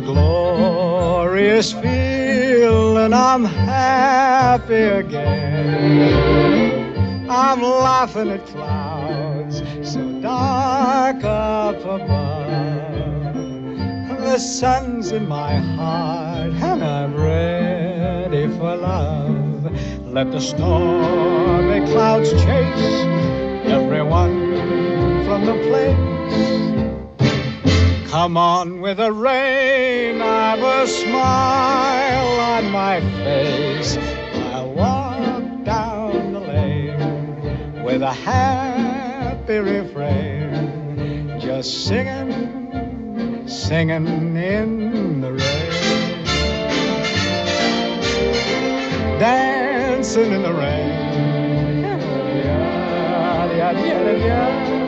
Glorious feeling, I'm happy again. I'm laughing at clouds so dark up above. The sun's in my heart and I'm ready for love. Let the stormy clouds chase everyone from the place. Come on with the rain, I've a smile on my face. I'll walk down the lane with a happy refrain, just singing, singing in the rain, dancing in the rain. Yeah, yeah, yeah, yeah.